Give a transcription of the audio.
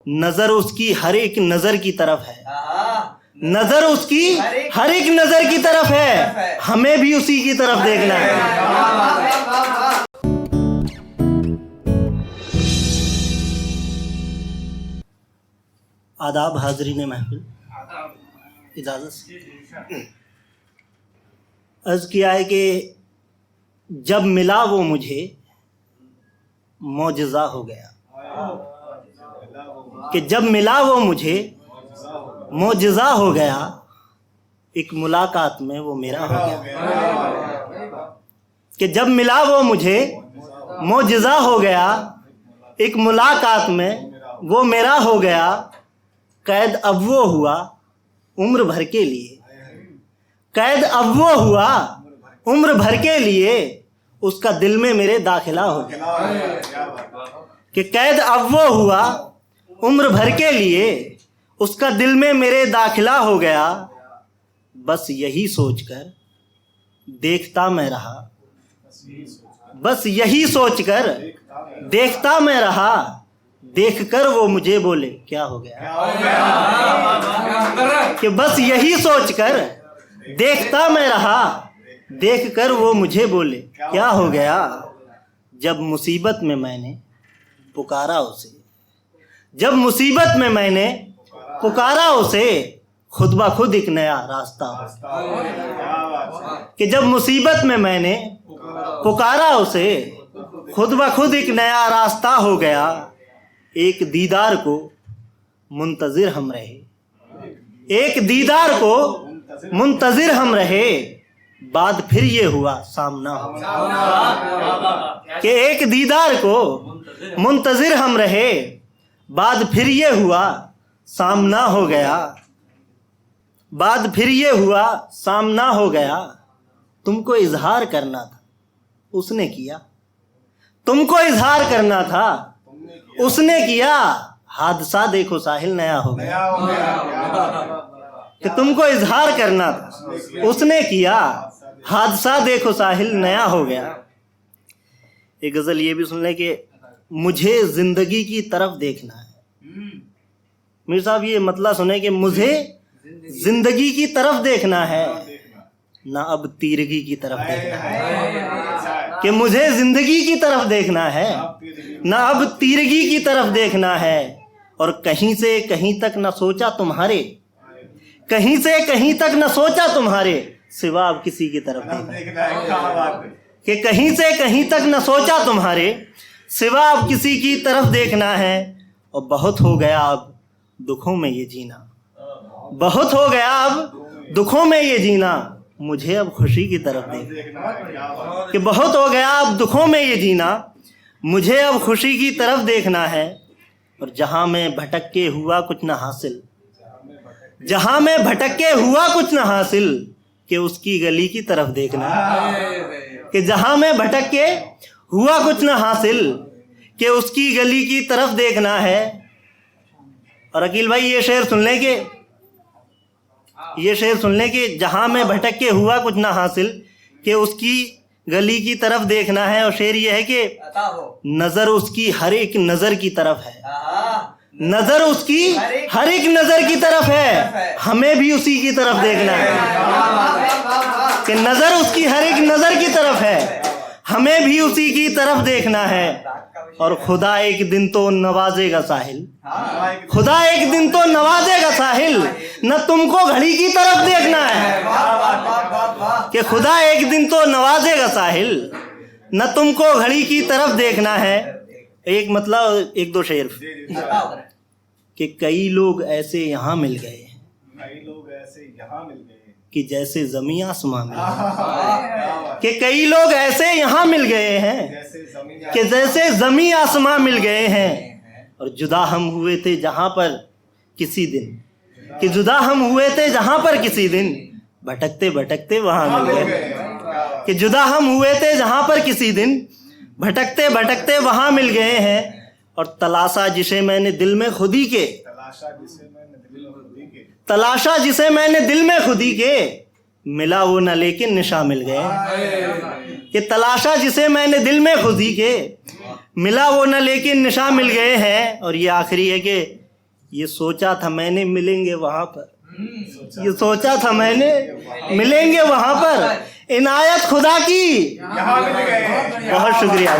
नजर उसकी हर एक नजर की तरफ है, नजर उसकी हर एक नजर की तरफ है, हमें भी उसी की तरफ देखना है। आदाब हाजरीन महफिल, इजाज़त से अर्ज़ किया है कि जब मिला वो मुझे मौजज़ा हो गया, कि जब मिला वो मुझे मौजज़ा हो गया, एक मुलाकात में वो मेरा हो गया। कि जब मिला वो मुझे मौजज़ा हो गया, एक मुलाकात में वो मेरा हो गया। कैद अब वो हुआ उम्र भर के लिए, कैद अब वो हुआ उम्र भर के लिए, उसका दिल में मेरे दाखिला हो गया। कि कैद अब वो हुआ उम्र भर के लिए, उसका दिल में मेरे दाखिला हो गया। बस यही सोचकर देखता मैं रहा, बस यही सोचकर देखता मैं रहा। देखकर वो मुझे बोले क्या हो गया, कि बस यही सोचकर देखता मैं रहा। देखकर वो मुझे बोले क्या हो गया। जब मुसीबत में मैंने पुकारा उसे, जब मुसीबत में मैंने पुकारा उसे, खुद ब खुद एक नया रास्ता हो। कि जब मुसीबत में मैंने पुकारा उसे, खुद ब खुद एक नया रास्ता हो गया। एक दीदार को मुंतज़िर हम रहे, एक दीदार को मुंतज़िर हम रहे, बाद फिर ये हुआ सामना हो। कि एक दीदार को मुंतज़िर हम रहे, बाद फिर ये हुआ सामना हो गया, बाद फिर ये हुआ सामना हो गया। तुमको इजहार करना था उसने किया, तुमको इजहार करना था उसने किया। हादसा देखो साहिल नया हो गया। कि तुमको इजहार करना था उसने किया, हादसा देखो साहिल नया हो गया। एक गजल ये भी सुन ले कि मुझे जिंदगी की तरफ देखना है। मीर साहब ये मतलब सुने कि मुझे जिंदगी की तरफ देखना है, ना अब तीरगी की तरफ देखना है। कि मुझे जिंदगी की तरफ देखना है, ना अब तीरगी की तरफ देखना है। और कहीं से कहीं तक न सोचा तुम्हारे, कहीं से कहीं तक न सोचा तुम्हारे, सिवा अब किसी की तरफ देखना है। कि कहीं से कहीं तक न सोचा तुम्हारे, सिवा अब किसी की तरफ देखना है। और बहुत हो गया अब दुखों में ये जीना, बहुत हो गया अब दुखों में ये जीना, मुझे अब खुशी की तरफ देखना। कि बहुत हो गया अब दुखों में ये जीना, मुझे अब खुशी की तरफ देखना है। और जहां मैं भटक के हुआ कुछ ना हासिल, जहां मैं भटक के हुआ कुछ ना हासिल, कि उसकी गली की तरफ देखना। कि जहां मैं भटक के हुआ कुछ ना हासिल, कि उसकी गली की तरफ देखना है। और अकील भाई ये शेर सुन ले कि, ये शेर सुन ले कि जहां मैं भटक के हुआ कुछ ना हासिल, कि उसकी गली की तरफ देखना है। और शेर ये है कि नजर उसकी हर एक नजर की तरफ है, नजर उसकी हर एक नजर की तरफ है, हमें भी उसी की तरफ देखना है। कि नजर उसकी हर एक नजर की तरफ है, हमें भी उसी की तरफ देखना है। और खुदा एक दिन तो नवाजेगा साहिल, खुदा एक दिन तो नवाजेगा साहिल, न तुमको घड़ी की तरफ देखना है। कि खुदा एक दिन तो नवाजेगा साहिल, न तुमको घड़ी की तरफ देखना है। एक मतलब एक दो शेर कि कई लोग ऐसे यहाँ मिल गए हैं, कई लोग ऐसे यहाँ मिल गए कि जैसे जमी आसमां मिल गए। कि कई लोग ऐसे यहाँ मिल गए हैं कि जैसे जमी आसमां मिल गए हैं। और जुदा हम हुए थे जहाँ पर किसी दिन, कि जुदा हम हुए थे जहाँ पर किसी दिन, भटकते भटकते वहाँ मिल गए। कि जुदा हम हुए थे जहाँ पर किसी दिन, भटकते भटकते वहाँ मिल गए हैं। और तलाशा जिसे मैंने दिल में खुदी के, तलाशा जिसे मैंने दिल में खुदी के, मिला वो न लेकिन निशा मिल गए। कि तलाशा जिसे मैंने दिल में खुदी के, मिला वो न लेकिन निशा मिल गए हैं। और ये आखिरी है कि ये सोचा था मैंने मिलेंगे वहां पर, ये सोचा था मैंने मिलेंगे वहां पर, इनायत खुदा की यहाँ मिल गए। बहुत शुक्रिया।